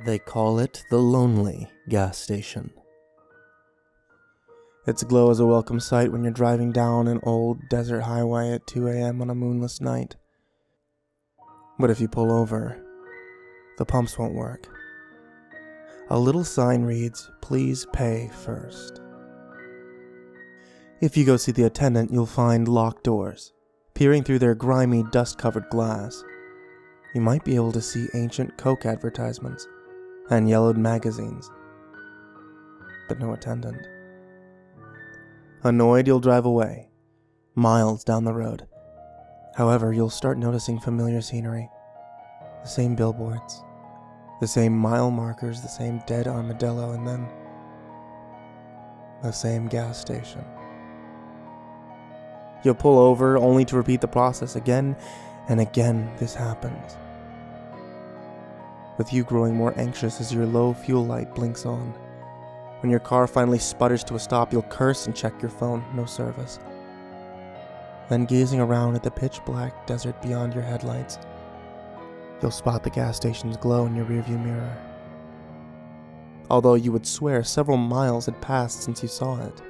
They call it the Lonely Gas Station. Its glow is a welcome sight when you're driving down an old desert highway at 2 a.m. on a moonless night. But if you pull over, the pumps won't work. A little sign reads, "Please pay first." If you go see the attendant, you'll find locked doors. Peering through their grimy, dust-covered glass, you might be able to see ancient Coke advertisements and yellowed magazines, but no attendant. Annoyed, you'll drive away, miles down the road. However, you'll start noticing familiar scenery. The same billboards, the same mile markers, the same dead armadillo, and then the same gas station. You'll pull over only to repeat the process again and again. This happens, with you growing more anxious as your low fuel light blinks on. When your car finally sputters to a stop, you'll curse and check your phone. No service. Then, gazing around at the pitch-black desert beyond your headlights, you'll spot the gas station's glow in your rearview mirror. Although you would swear several miles had passed since you saw it.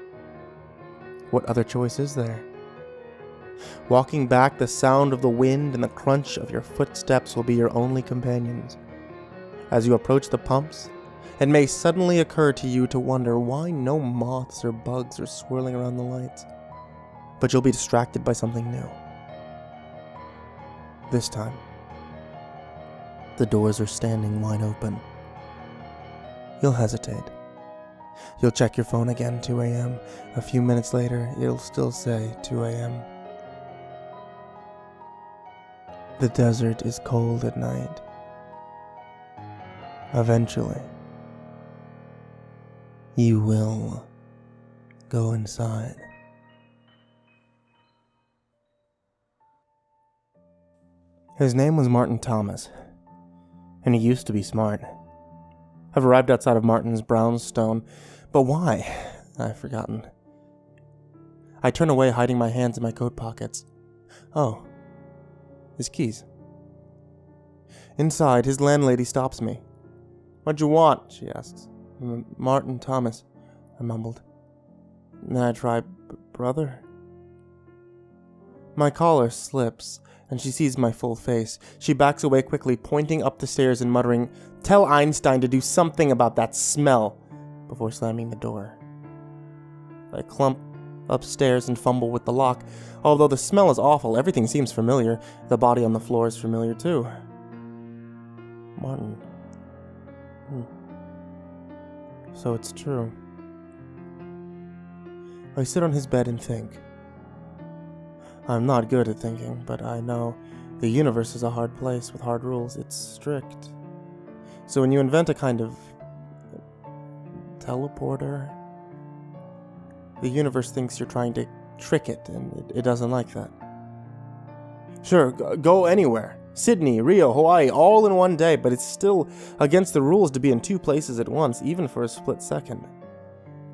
What other choice is there? Walking back, the sound of the wind and the crunch of your footsteps will be your only companions. As you approach the pumps, it may suddenly occur to you to wonder why no moths or bugs are swirling around the lights. But you'll be distracted by something new. This time, the doors are standing wide open. You'll hesitate. You'll check your phone again, 2 a.m. A few minutes later, it'll still say 2 a.m. The desert is cold at night. Eventually, you will go inside. His name was Martin Thomas, and he used to be smart. I've arrived outside of Martin's brownstone, but why? I've forgotten. I turn away, hiding my hands in my coat pockets. Oh, his keys. Inside, his landlady stops me. "What'd you want?" she asks. "Martin Thomas," I mumbled. Then I try, "Brother?" My collar slips, and she sees my full face. She backs away quickly, pointing up the stairs and muttering, "Tell Einstein to do something about that smell," before slamming the door. I clump upstairs and fumble with the lock. Although the smell is awful, everything seems familiar. The body on the floor is familiar too. Martin. So it's true. I sit on his bed and think. I'm not good at thinking, but I know the universe is a hard place with hard rules. It's strict. So when you invent a kind of teleporter, the universe thinks you're trying to trick it, and it doesn't like that. Sure, go anywhere. Sydney, Rio, Hawaii, all in one day, but it's still against the rules to be in two places at once, even for a split second.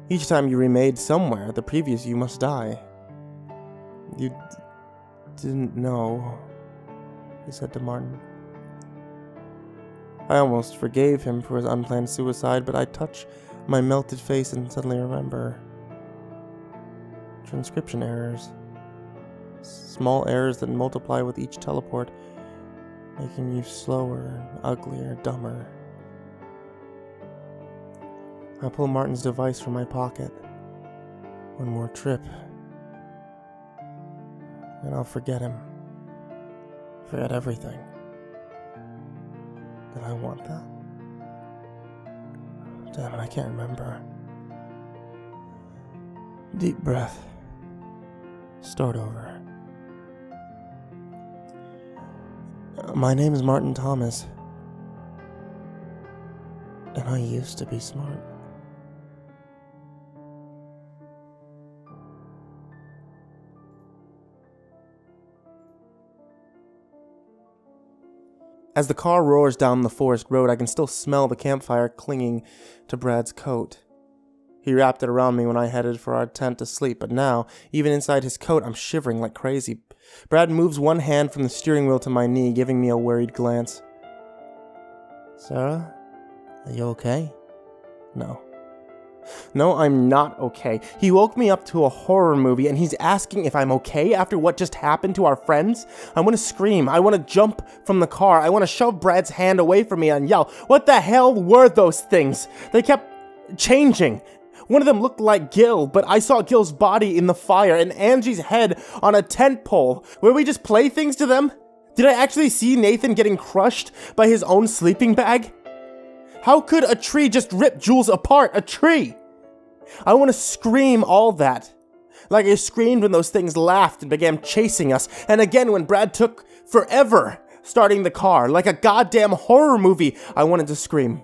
Each time you remade somewhere, the previous you must die. You didn't know, he said to Martin. I almost forgave him for his unplanned suicide, but I touch my melted face and suddenly remember. Transcription errors. Small errors that multiply with each teleport, making you slower, uglier, dumber. I pull Martin's device from my pocket. One more trip, and I'll forget him. Forget everything. Did I want that? Damn it, I can't remember. Deep breath. Start over. My name is Martin Thomas, and I used to be smart. As the car roars down the forest road, I can still smell the campfire clinging to Brad's coat. He wrapped it around me when I headed for our tent to sleep, but now, even inside his coat, I'm shivering like crazy. Brad moves one hand from the steering wheel to my knee, giving me a worried glance. "Sarah?" Are you okay? No. No, I'm not okay. He woke me up to a horror movie and he's asking if I'm okay after what just happened to our friends? I want to scream. I want to jump from the car. I want to shove Brad's hand away from me and yell, "What the hell were those things?" They kept changing. One of them looked like Gil, but I saw Gil's body in the fire and Angie's head on a tent pole. Were we just play things to them? Did I actually see Nathan getting crushed by his own sleeping bag? How could a tree just rip Jules apart? A tree! I want to scream all that. Like I screamed when those things laughed and began chasing us, and again when Brad took forever starting the car. Like a goddamn horror movie, I wanted to scream.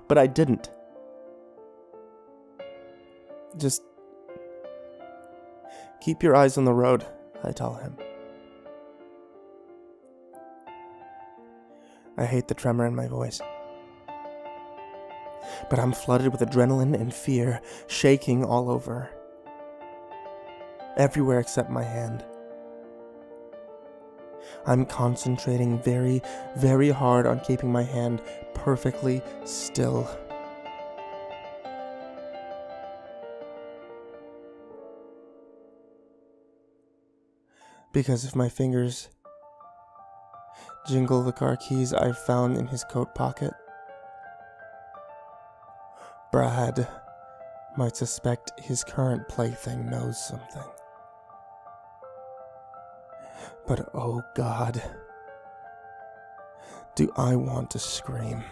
But I didn't. Just keep your eyes on the road, I tell him. I hate the tremor in my voice. But I'm flooded with adrenaline and fear, shaking all over. Everywhere except my hand. I'm concentrating very, very hard on keeping my hand perfectly still. Because if my fingers jingle the car keys I've found in his coat pocket, Brad might suspect his current plaything knows something. But oh God, do I want to scream.